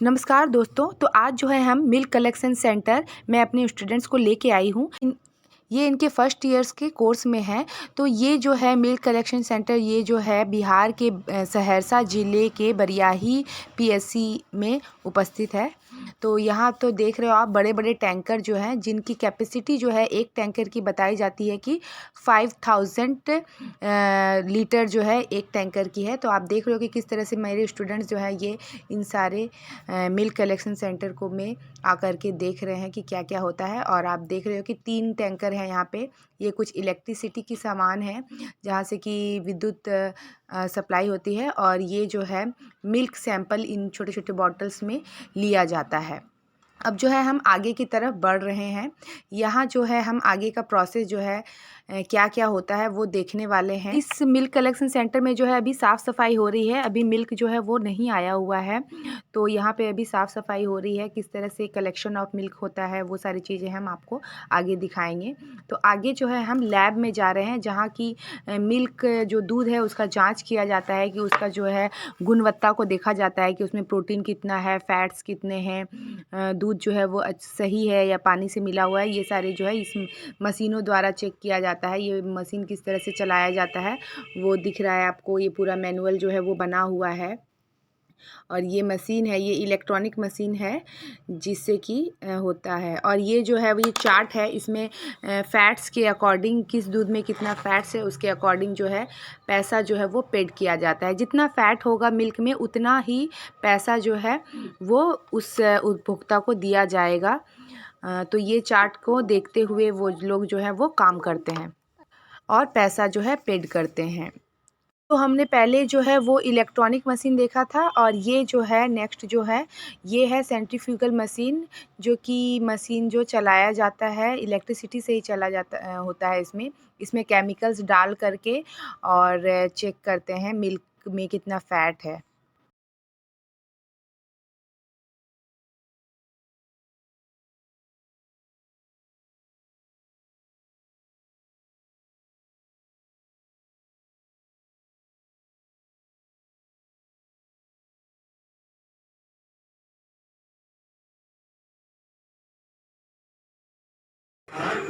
नमस्कार दोस्तों। तो आज जो है हम मिल्क कलेक्शन सेंटर मैं अपने स्टूडेंट्स को लेके आई हूँ। ये इनके फर्स्ट ईयर्स के कोर्स में है। तो ये जो है मिल्क कलेक्शन सेंटर ये जो है बिहार के सहरसा ज़िले के बरियाही पीएससी में उपस्थित है। तो यहाँ तो देख रहे हो आप बड़े बड़े टैंकर जो हैं जिनकी कैपेसिटी जो है एक टैंकर की बताई जाती है कि 5000 लीटर जो है एक टैंकर की है। तो आप देख रहे हो कि किस तरह से मेरे स्टूडेंट्स जो है ये इन सारे मिल्क कलेक्शन सेंटर को में आकर के देख रहे हैं कि क्या क्या होता है। और आप देख रहे हो कि 3 टैंकर हैं यहाँ पे। ये कुछ इलेक्ट्रिसिटी की सामान है जहाँ से कि विद्युत सप्लाई होती है। और ये जो है मिल्क सैंपल इन छोटे छोटे बॉटल्स में लिया जाता है। अब जो है हम आगे की तरफ बढ़ रहे हैं। यहाँ जो है हम आगे का प्रोसेस जो है क्या क्या होता है वो देखने वाले हैं। इस मिल्क कलेक्शन सेंटर में जो है अभी साफ़ सफाई हो रही है। अभी मिल्क जो है वो नहीं आया हुआ है। तो यहाँ पे अभी साफ़ सफाई हो रही है। किस तरह से कलेक्शन ऑफ मिल्क होता है वो सारी चीज़ें हम आपको आगे दिखाएंगे। तो आगे जो है हम लैब में जा रहे हैं जहाँ की मिल्क जो दूध है उसका जाँच किया जाता है कि उसका जो है गुणवत्ता को देखा जाता है कि उसमें प्रोटीन कितना है, फैट्स कितने हैं, दूध जो है वो सही है या पानी से मिला हुआ है। ये सारे जो है इस मशीनों द्वारा चेक किया जाता है। ये मशीन किस तरह से चलाया जाता है वो दिख रहा है आपको। ये पूरा मैनुअल जो है वो बना हुआ है। और ये मशीन है, ये इलेक्ट्रॉनिक मशीन है जिससे कि होता है। और ये जो है वो ये चार्ट है, इसमें फ़ैट्स के अकॉर्डिंग किस दूध में कितना फ़ैट्स है उसके अकॉर्डिंग जो है पैसा जो है वो पेड किया जाता है। जितना फ़ैट होगा मिल्क में उतना ही पैसा जो है वो उस उपभोक्ता को दिया जाएगा। तो ये चार्ट को देखते हुए वो लोग जो है वो काम करते हैं और पैसा जो है पेड करते हैं। तो हमने पहले जो है वो इलेक्ट्रॉनिक मशीन देखा था और ये जो है नेक्स्ट जो है ये है सेंट्रीफ्यूगल मशीन, जो कि मशीन जो चलाया जाता है इलेक्ट्रिसिटी से ही चला जाता होता है। इसमें केमिकल्स डाल करके और चेक करते हैं मिल्क में कितना फ़ैट है।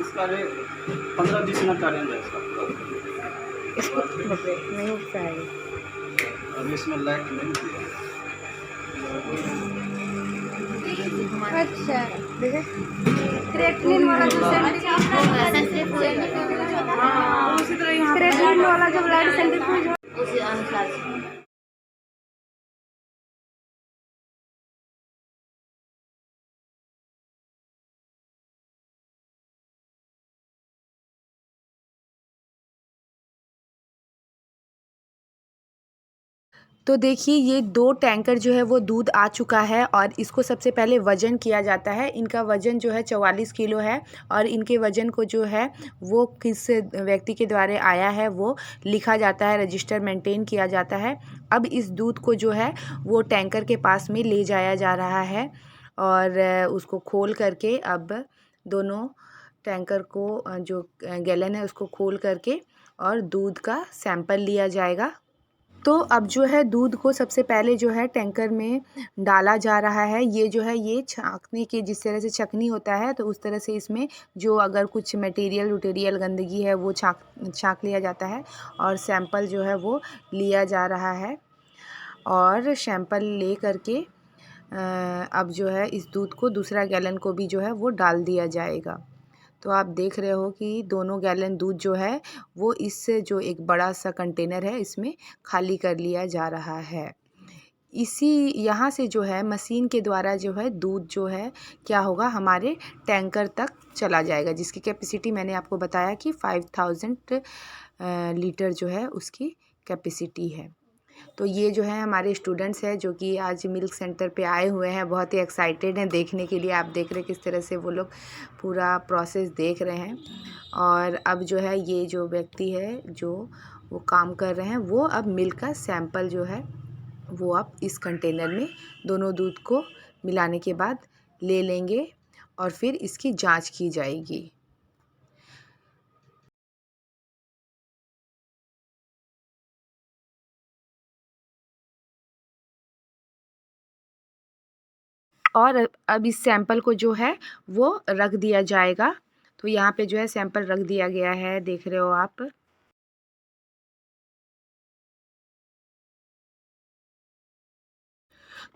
इसका रेट 15-20 मिनट का रेंज है इसका। इसको नहीं उठता है। अभी इसमें लाइट नहीं दिया है। अच्छा देखे क्रेटलिन वाला जो क्रेटलिन वाला जो ब्लड सेंट्रीफ्यूज उसी अनुसार से। तो देखिए ये 2 टैंकर जो है वो दूध आ चुका है और इसको सबसे पहले वज़न किया जाता है। इनका वज़न जो है 44 किलो है और इनके वज़न को जो है वो किस व्यक्ति के द्वारा आया है वो लिखा जाता है, रजिस्टर मेंटेन किया जाता है। अब इस दूध को जो है वो टैंकर के पास में ले जाया जा रहा है और उसको खोल करके अब दोनों टैंकर को जो गैलन है उसको खोल करके और दूध का सैंपल लिया जाएगा। तो अब जो है दूध को सबसे पहले जो है टैंकर में डाला जा रहा है। ये जो है ये छाँकने के जिस तरह से छँकनी होता है तो उस तरह से इसमें जो अगर कुछ मटेरियल गंदगी है वो छाँक लिया जाता है और सैंपल जो है वो लिया जा रहा है। और सैंपल ले करके अब जो है इस दूध को दूसरा गैलन को भी जो है वो डाल दिया जाएगा। तो आप देख रहे हो कि दोनों गैलन दूध जो है वो इस जो एक बड़ा सा कंटेनर है इसमें खाली कर लिया जा रहा है। इसी यहाँ से जो है मशीन के द्वारा जो है दूध जो है क्या होगा हमारे टैंकर तक चला जाएगा, जिसकी कैपेसिटी मैंने आपको बताया कि 5000 लीटर जो है उसकी कैपेसिटी है। तो ये जो है हमारे स्टूडेंट्स हैं जो कि आज मिल्क सेंटर पे आए हुए हैं, बहुत ही एक्साइटेड हैं देखने के लिए। आप देख रहे हैं किस तरह से वो लोग पूरा प्रोसेस देख रहे हैं। और अब जो है ये जो व्यक्ति है जो वो काम कर रहे हैं वो अब मिल्क का सैंपल जो है वो आप इस कंटेनर में दोनों दूध को मिलाने के बाद ले लेंगे और फिर इसकी जांच की जाएगी। और अब इस सैंपल को जो है वो रख दिया जाएगा। तो यहाँ पे जो है सैंपल रख दिया गया है, देख रहे हो आप।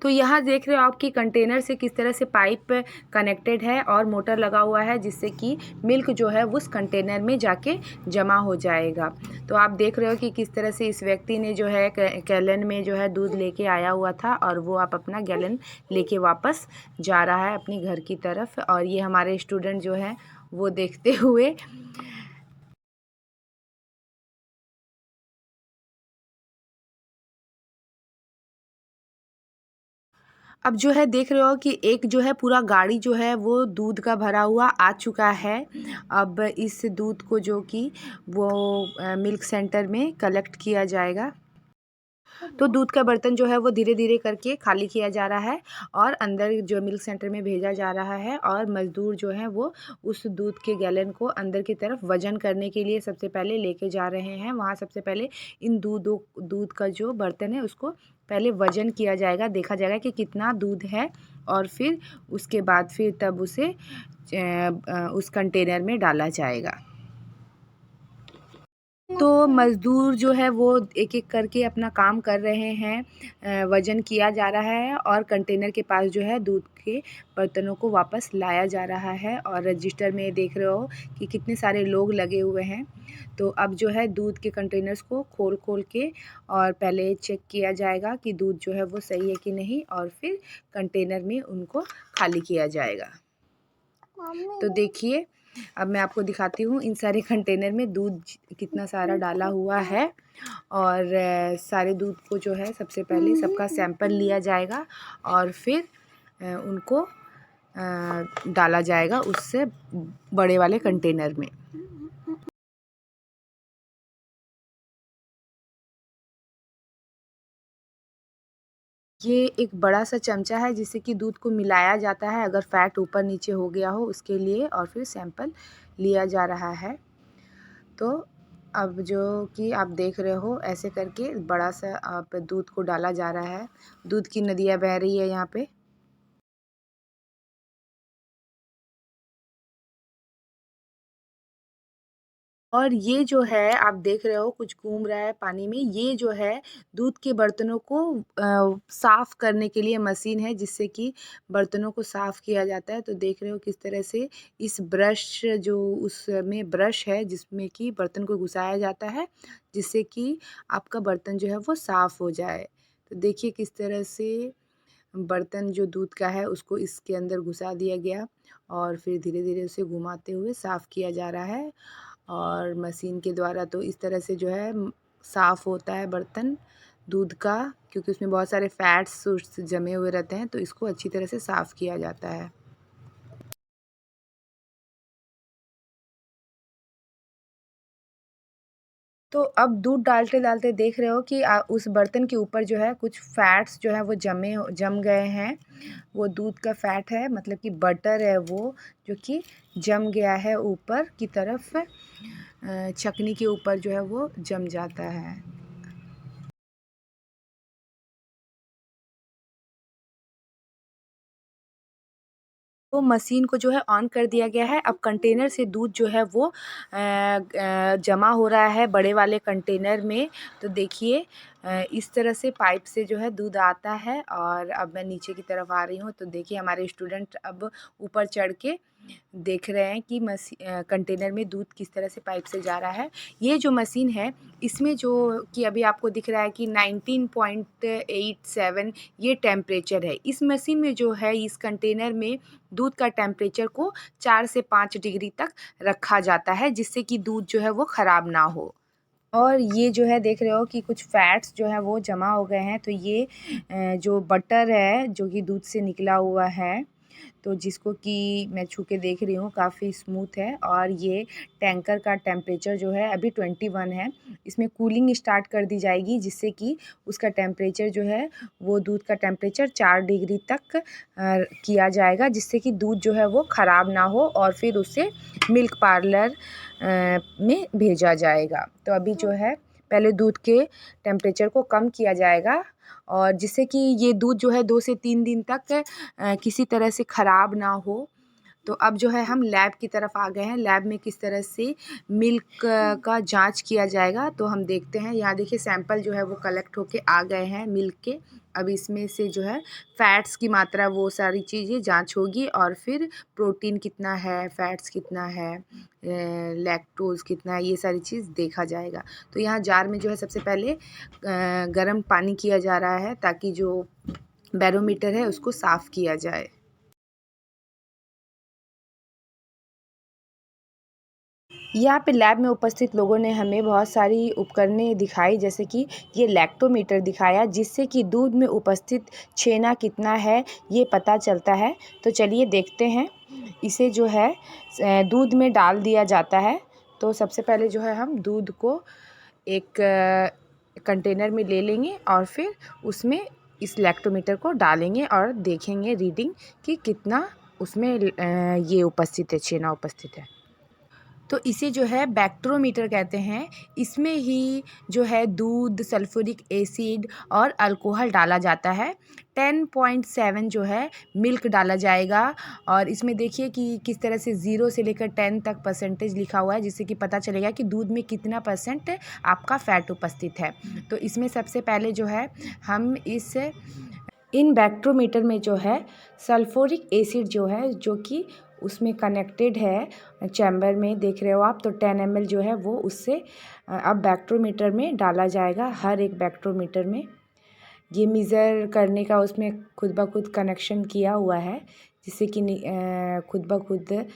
तो यहाँ देख रहे हो आप कि कंटेनर से किस तरह से पाइप कनेक्टेड है और मोटर लगा हुआ है, जिससे कि मिल्क जो है उस कंटेनर में जाके जमा हो जाएगा। तो आप देख रहे हो कि किस तरह से इस व्यक्ति ने जो है गैलन में जो है दूध लेके आया हुआ था और वो आप अपना गैलन लेके वापस जा रहा है अपनी घर की तरफ। और ये हमारे स्टूडेंट जो है वो देखते हुए अब जो है देख रहे हो कि एक जो है पूरा गाड़ी जो है वो दूध का भरा हुआ आ चुका है। अब इस दूध को जो कि वो मिल्क सेंटर में कलेक्ट किया जाएगा। तो दूध का बर्तन जो है वो धीरे धीरे करके खाली किया जा रहा है और अंदर जो मिल्क सेंटर में भेजा जा रहा है। और मज़दूर जो हैं वो उस दूध के गैलन को अंदर की तरफ वज़न करने के लिए सबसे पहले लेके जा रहे हैं। वहाँ सबसे पहले इन दूध का जो बर्तन है उसको पहले वज़न किया जाएगा, देखा जाएगा कि कितना दूध है और फिर उसके बाद फिर तब उसे उस कंटेनर में डाला जाएगा। तो मज़दूर जो है वो एक-एक करके अपना काम कर रहे हैं। वज़न किया जा रहा है और कंटेनर के पास जो है दूध के बर्तनों को वापस लाया जा रहा है। और रजिस्टर में देख रहे हो कि कितने सारे लोग लगे हुए हैं। तो अब जो है दूध के कंटेनर्स को खोल के और पहले चेक किया जाएगा कि दूध जो है वो सही है कि नहीं, और फिर कंटेनर में उनको खाली किया जाएगा। तो देखिए, अब मैं आपको दिखाती हूँ इन सारे कंटेनर में दूध कितना सारा डाला हुआ है। और सारे दूध को जो है सबसे पहले सबका सैंपल लिया जाएगा और फिर उनको डाला जाएगा उससे बड़े वाले कंटेनर में। ये एक बड़ा सा चमचा है जिससे कि दूध को मिलाया जाता है अगर फैट ऊपर नीचे हो गया हो उसके लिए, और फिर सैंपल लिया जा रहा है। तो अब जो कि आप देख रहे हो ऐसे करके बड़ा सा आप दूध को डाला जा रहा है। दूध की नदियाँ बह रही है यहाँ पे। और ये जो है आप देख रहे हो कुछ घूम रहा है पानी में, ये जो है दूध के बर्तनों को साफ़ करने के लिए मशीन है जिससे कि बर्तनों को साफ़ किया जाता है। तो देख रहे हो किस तरह से इस ब्रश जो उसमें ब्रश है जिसमें कि बर्तन को घुसाया जाता है जिससे कि आपका बर्तन जो है वो साफ़ हो जाए। तो देखिए किस तरह से बर्तन जो दूध का है उसको इसके अंदर घुसा दिया गया और फिर धीरे-धीरे उसे घुमाते हुए साफ़ किया जा रहा है। और मशीन के द्वारा तो इस तरह से जो है साफ़ होता है बर्तन दूध का, क्योंकि उसमें बहुत सारे फैट्स जमे हुए रहते हैं, तो इसको अच्छी तरह से साफ़ किया जाता है। तो अब दूध डालते-डालते देख रहे हो कि उस बर्तन के ऊपर जो है कुछ फैट्स जो है वो जम गए हैं। वो दूध का फैट है, मतलब कि बटर है वो, जो कि जम गया है ऊपर की तरफ। छकनी के ऊपर जो है वो जम जाता है। तो मशीन को जो है ऑन कर दिया गया है। अब कंटेनर से दूध जो है वो जमा हो रहा है बड़े वाले कंटेनर में। तो देखिए इस तरह से पाइप से जो है दूध आता है। और अब मैं नीचे की तरफ आ रही हूँ तो देखिए हमारे स्टूडेंट अब ऊपर चढ़ के देख रहे हैं कि कंटेनर में दूध किस तरह से पाइप से जा रहा है। ये जो मशीन है इसमें जो कि अभी आपको दिख रहा है कि 19.87 ये टेम्परेचर है। इस मशीन में जो है इस कंटेनर में दूध का टेम्परेचर को 4 से 5 डिग्री तक रखा जाता है जिससे कि दूध जो है वो ख़राब ना हो। और ये जो है देख रहे हो कि कुछ फैट्स जो है वो जमा हो गए हैं। तो ये जो बटर है जो कि दूध से निकला हुआ है, तो जिसको कि मैं छू के देख रही हूँ काफ़ी स्मूथ है। और ये टैंकर का टेम्परेचर जो है अभी 21 है। इसमें कूलिंग स्टार्ट कर दी जाएगी जिससे कि उसका टेम्परेचर जो है वो दूध का टेम्परेचर 4 डिग्री तक किया जाएगा जिससे कि दूध जो है वो ख़राब ना हो और फिर उसे मिल्क पार्लर में भेजा जाएगा। तो अभी जो है पहले दूध के टेम्परेचर को कम किया जाएगा और जिससे कि ये दूध जो है 2 से 3 दिन तक किसी तरह से ख़राब ना हो। तो अब जो है हम लैब की तरफ आ गए हैं। लैब में किस तरह से मिल्क का जांच किया जाएगा तो हम देखते हैं। यहाँ देखिए सैंपल जो है वो कलेक्ट होके आ गए हैं मिल्क के। अब इसमें से जो है फ़ैट्स की मात्रा वो सारी चीज़ें जांच होगी और फिर प्रोटीन कितना है, फ़ैट्स कितना है, लैक्टोज़ कितना है, ये सारी चीज़ देखा जाएगा। तो यहाँ जार में जो है सबसे पहले गर्म पानी किया जा रहा है ताकि जो बैरोमीटर है उसको साफ़ किया जाए। यहाँ पे लैब में उपस्थित लोगों ने हमें बहुत सारी उपकरणें दिखाई, जैसे कि ये लैक्टोमीटर दिखाया जिससे कि दूध में उपस्थित छेना कितना है ये पता चलता है। तो चलिए देखते हैं। इसे जो है दूध में डाल दिया जाता है। तो सबसे पहले जो है हम दूध को एक कंटेनर में ले लेंगे और फिर उसमें इस लैक्टोमीटर को डालेंगे और देखेंगे रीडिंग कि कितना उसमें ये उपस्थित है, छेना उपस्थित है। तो इसे जो है बैक्टीरोमीटर कहते हैं। इसमें ही जो है दूध, सल्फ्यूरिक एसिड और अल्कोहल डाला जाता है। 10.7 जो है मिल्क डाला जाएगा और इसमें देखिए कि किस तरह से 0 से लेकर 10 तक परसेंटेज लिखा हुआ है, जिससे कि पता चलेगा कि दूध में कितना % आपका फ़ैट उपस्थित है। तो इसमें सबसे पहले जो है हम इन बैक्टीरोमीटर में जो है सल्फ्यूरिक एसिड जो है, जो कि उसमें कनेक्टेड है चैम्बर में, देख रहे हो आप। तो 10 ml जो है वो उससे अब बैक्टीरोमीटर में डाला जाएगा। हर एक बैक्टीरोमीटर में ये मेज़र करने का उसमें खुद ब खुद कनेक्शन किया हुआ है, जिससे कि खुद ब खुद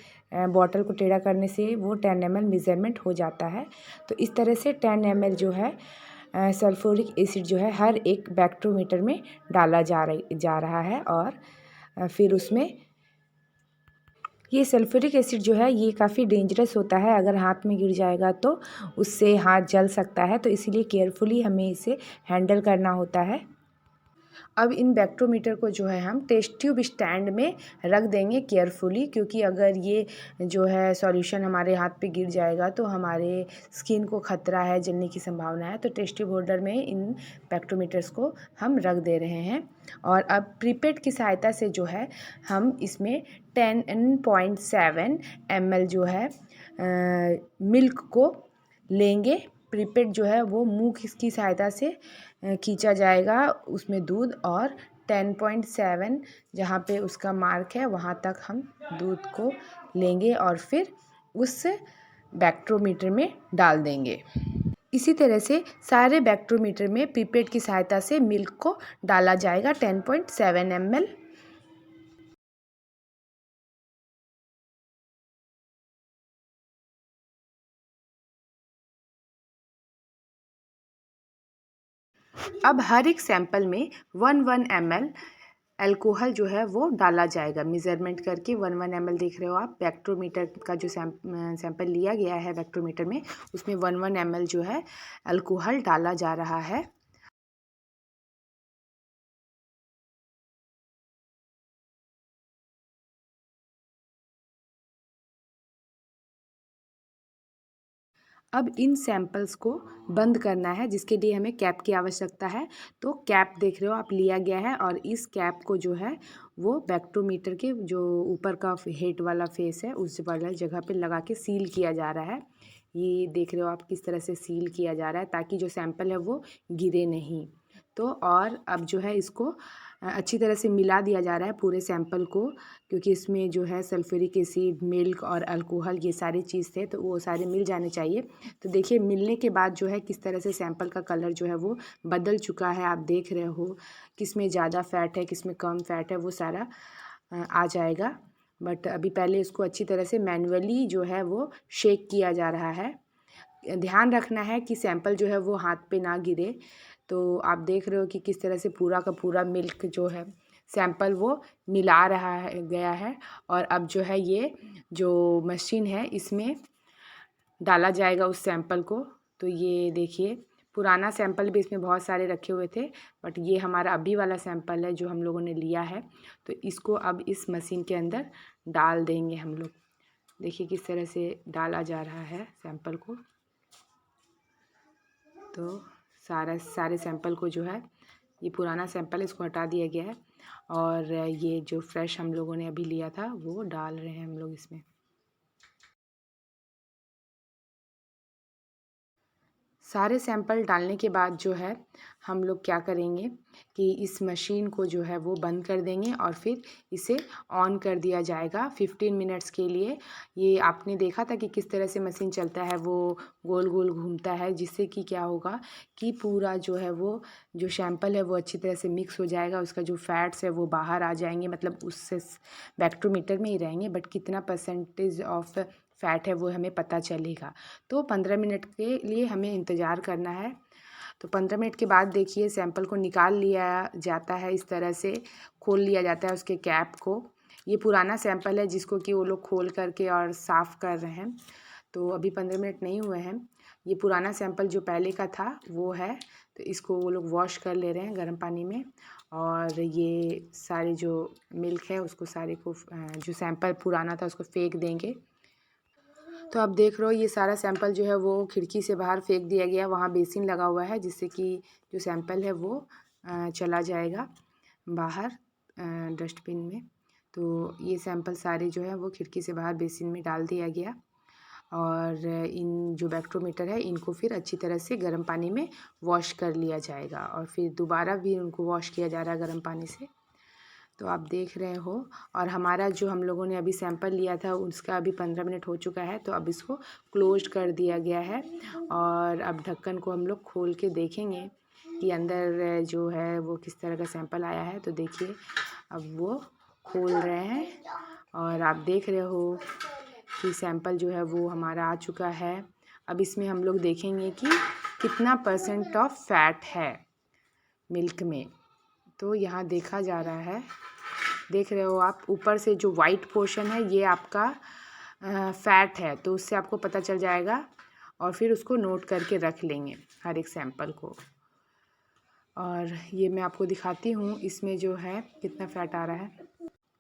बॉटल को टेढ़ा करने से वो 10 ml मेज़रमेंट हो जाता है। तो इस तरह से 10 ml जो है सल्फ्यूरिक एसिड जो है हर एक बैक्टीरोमीटर में डाला जा रहा है। और फिर उसमें ये सल्फ्यूरिक एसिड जो है ये काफ़ी डेंजरस होता है। अगर हाथ में गिर जाएगा तो उससे हाथ जल सकता है। तो इसीलिए केयरफुली हमें इसे हैंडल करना होता है। अब इन बैक्टीरोमीटर को जो है हम टेस्ट ट्यूब स्टैंड में रख देंगे केयरफुली, क्योंकि अगर ये जो है सॉल्यूशन हमारे हाथ पे गिर जाएगा तो हमारे स्किन को खतरा है, जलने की संभावना है। तो टेस्ट ट्यूब होल्डर में इन बैक्टीरोमीटर्स को हम रख दे रहे हैं। और अब प्रीपेड की सहायता से जो है हम इसमें 10.7 ml जो है मिल्क को लेंगे। प्रीपेड जो है वो मुँह की सहायता से खींचा जाएगा उसमें दूध, और 10.7 जहाँ पे उसका मार्क है वहाँ तक हम दूध को लेंगे और फिर उस बैक्टीरोमीटर में डाल देंगे। इसी तरह से सारे बैक्टीरोमीटर में प्रीपेड की सहायता से मिल्क को डाला जाएगा 10.7 ml। अब हर एक सैंपल में 1 ml अल्कोहल जो है वो डाला जाएगा मेज़रमेंट करके। 1 ml देख रहे हो आप। बैक्टीरोमीटर का जो सैंपल लिया गया है बैक्टीरोमीटर में, उसमें 1 ml जो है अल्कोहल डाला जा रहा है। अब इन सैंपल्स को बंद करना है, जिसके लिए हमें कैप की आवश्यकता है। तो कैप देख रहे हो आप लिया गया है और इस कैप को जो है वो बैक्टीरोमीटर के जो ऊपर का हेड वाला फेस है उस वाला जगह पे लगा के सील किया जा रहा है। ये देख रहे हो आप किस तरह से सील किया जा रहा है ताकि जो सैंपल है वो गिरे नहीं। तो और अब जो है इसको अच्छी तरह से मिला दिया जा रहा है पूरे सैंपल को, क्योंकि इसमें जो है सल्फ्यूरिक एसिड, मिल्क और अल्कोहल ये सारी चीज़ थे, तो वो सारे मिल जाने चाहिए। तो देखिए मिलने के बाद जो है किस तरह से सैंपल का कलर जो है वो बदल चुका है। आप देख रहे हो किस में ज़्यादा फ़ैट है, किस में कम फ़ैट है, वो सारा आ जाएगा। बट अभी पहले इसको अच्छी तरह से मैनुअली जो है वो शेक किया जा रहा है। ध्यान रखना है कि सैंपल जो है वो हाथ पे ना गिरे। तो आप देख रहे हो कि किस तरह से पूरा का पूरा मिल्क जो है सैंपल वो मिला रहा है गया है। और अब जो है ये जो मशीन है इसमें डाला जाएगा उस सैंपल को। तो ये देखिए पुराना सैंपल भी इसमें बहुत सारे रखे हुए थे, बट ये हमारा अभी वाला सैंपल है जो हम लोगों ने लिया है। तो इसको अब इस मशीन के अंदर डाल देंगे हम लोग। देखिए किस तरह से डाला जा रहा है सैंपल को। तो सारे सैंपल को जो है ये पुराना सैंपल इसको हटा दिया गया है और ये जो फ्रेश हम लोगों ने अभी लिया था वो डाल रहे हैं हम लोग इसमें। सारे सैंपल डालने के बाद जो है हम लोग क्या करेंगे कि इस मशीन को जो है वो बंद कर देंगे और फिर इसे ऑन कर दिया जाएगा 15 मिनट्स के लिए। ये आपने देखा था कि किस तरह से मशीन चलता है, वो गोल गोल घूमता है, जिससे कि क्या होगा कि पूरा जो है वो जो सैंपल है वो अच्छी तरह से मिक्स हो जाएगा, उसका जो फैट्स है वो बाहर आ जाएंगे, मतलब उससे स्पेक्ट्रोमीटर में ही रहेंगे, बट कितना परसेंटेज ऑफ फ़ैट है वो हमें पता चलेगा। तो 15 मिनट के लिए हमें इंतज़ार करना है। तो 15 मिनट के बाद देखिए सैंपल को निकाल लिया जाता है, इस तरह से खोल लिया जाता है उसके कैप को। ये पुराना सैंपल है जिसको कि वो लोग खोल करके और साफ़ कर रहे हैं। तो अभी 15 मिनट नहीं हुए हैं। ये पुराना सैंपल जो पहले का था वो है, तो इसको वो लोग वॉश कर ले रहे हैं गर्म पानी में। और ये सारे जो मिल्क है उसको सारे को जो सैंपल पुराना था उसको फेंक देंगे। तो आप देख रहे हो ये सारा सैंपल जो है वो खिड़की से बाहर फेंक दिया गया। वहाँ बेसिन लगा हुआ है जिससे कि जो सैंपल है वो चला जाएगा बाहर डस्टबिन में। तो ये सैंपल सारे जो है वो खिड़की से बाहर बेसिन में डाल दिया गया और इन जो बैक्टोमीटर है इनको फिर अच्छी तरह से गर्म पानी में वॉश कर लिया जाएगा और फिर दोबारा भी उनको वॉश किया जा रहा है गर्म पानी से। तो आप देख रहे हो और हमारा जो हम लोगों ने अभी सैंपल लिया था उसका अभी 15 मिनट हो चुका है। तो अब इसको क्लोज कर दिया गया है और अब ढक्कन को हम लोग खोल के देखेंगे कि अंदर जो है वो किस तरह का सैंपल आया है। तो देखिए अब वो खोल रहे हैं और आप देख रहे हो कि सैंपल जो है वो हमारा आ चुका है। अब इसमें हम लोग देखेंगे कि कितना परसेंट ऑफ फैट है मिल्क में। तो यहाँ देखा जा रहा है, देख रहे हो आप, ऊपर से जो वाइट पोर्शन है ये आपका फ़ैट है, तो उससे आपको पता चल जाएगा और फिर उसको नोट करके रख लेंगे हर एक सैंपल को। और ये मैं आपको दिखाती हूँ इसमें जो है कितना फ़ैट आ रहा है।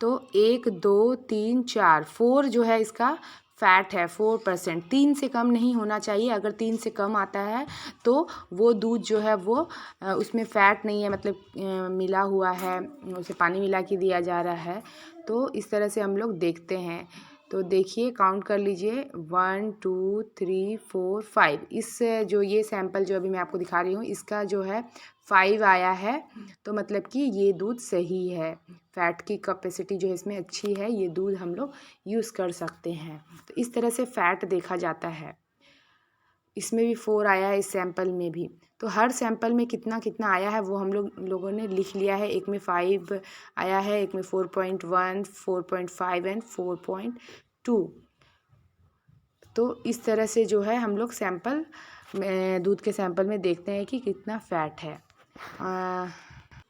तो 1 2 3 4 4 जो है इसका फ़ैट है 4%। 3 से कम नहीं होना चाहिए। अगर 3 से कम आता है तो वो दूध जो है वो उसमें फ़ैट नहीं है, मतलब मिला हुआ है, उसे पानी मिला के दिया जा रहा है। तो इस तरह से हम लोग देखते हैं। तो देखिए काउंट कर लीजिए 1 2 3 4 5। इस जो ये सैंपल जो अभी मैं आपको दिखा रही हूँ इसका जो है 5 आया है, तो मतलब कि ये दूध सही है, फ़ैट की कैपेसिटी जो है इसमें अच्छी है, ये दूध हम लोग यूज़ कर सकते हैं। तो इस तरह से फ़ैट देखा जाता है। इसमें भी 4 आया है, इस सैंपल में भी। तो हर सैंपल में कितना कितना आया है वो हम लोगों ने लिख लिया है। एक में 5 आया है, एक में 4.1 4.5 एंड 4.2। तो इस तरह से जो है हम लोग सैंपल दूध के सैंपल में देखते हैं कि कितना फ़ैट है।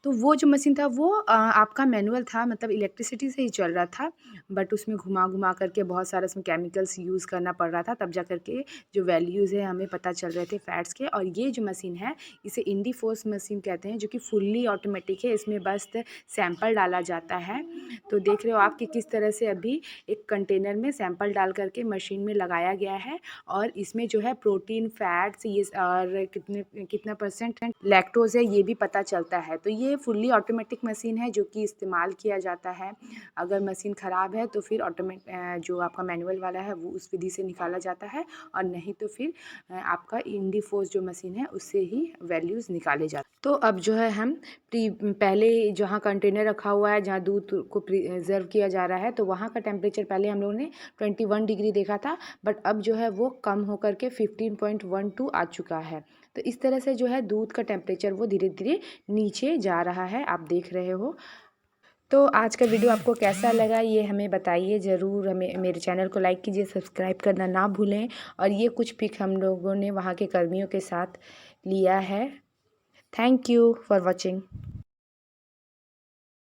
तो वो जो मशीन था वो आपका मैनुअल था, मतलब इलेक्ट्रिसिटी से ही चल रहा था, बट उसमें घुमा घुमा करके बहुत सारा उसमें केमिकल्स यूज़ करना पड़ रहा था, तब जा करके जो वैल्यूज़ है हमें पता चल रहे थे फ़ैट्स के। और ये जो मशीन है इसे इंडीफोर्स मशीन कहते हैं, जो कि फुल्ली ऑटोमेटिक है। इसमें बस सैंपल डाला जाता है। तो देख रहे हो आप कि किस तरह से अभी एक कंटेनर में सैंपल डाल करके मशीन में लगाया गया है और इसमें जो है प्रोटीन, फैट्स ये और कितना परसेंट लैक्टोज है ये भी पता चलता है। तो ये फुल्ली ऑटोमेटिक मशीन है जो कि इस्तेमाल किया जाता है। अगर मशीन ख़राब है तो फिर जो आपका मैनुअल वाला है वो उस विधि से निकाला जाता है, और नहीं तो फिर आपका इंडीफोर्स जो मशीन है उससे ही वैल्यूज़ निकाले जाते हैं। तो अब जो है हम पहले जहाँ कंटेनर रखा हुआ है, जहाँ दूध को प्रिजर्व किया जा रहा है, तो वहाँ का टेम्परेचर पहले हम लोगों ने 21 डिग्री देखा था, बट अब जो है वो कम होकर के 15.12 आ चुका है। तो इस तरह से जो है दूध का टेम्परेचर वो धीरे धीरे नीचे जा रहा है, आप देख रहे हो। तो आज का वीडियो आपको कैसा लगा ये हमें बताइए ज़रूर। हमें मेरे चैनल को लाइक कीजिए, सब्सक्राइब करना ना भूलें। और ये कुछ पिक हम लोगों ने वहाँ के कर्मियों के साथ लिया है। Thank you for watching.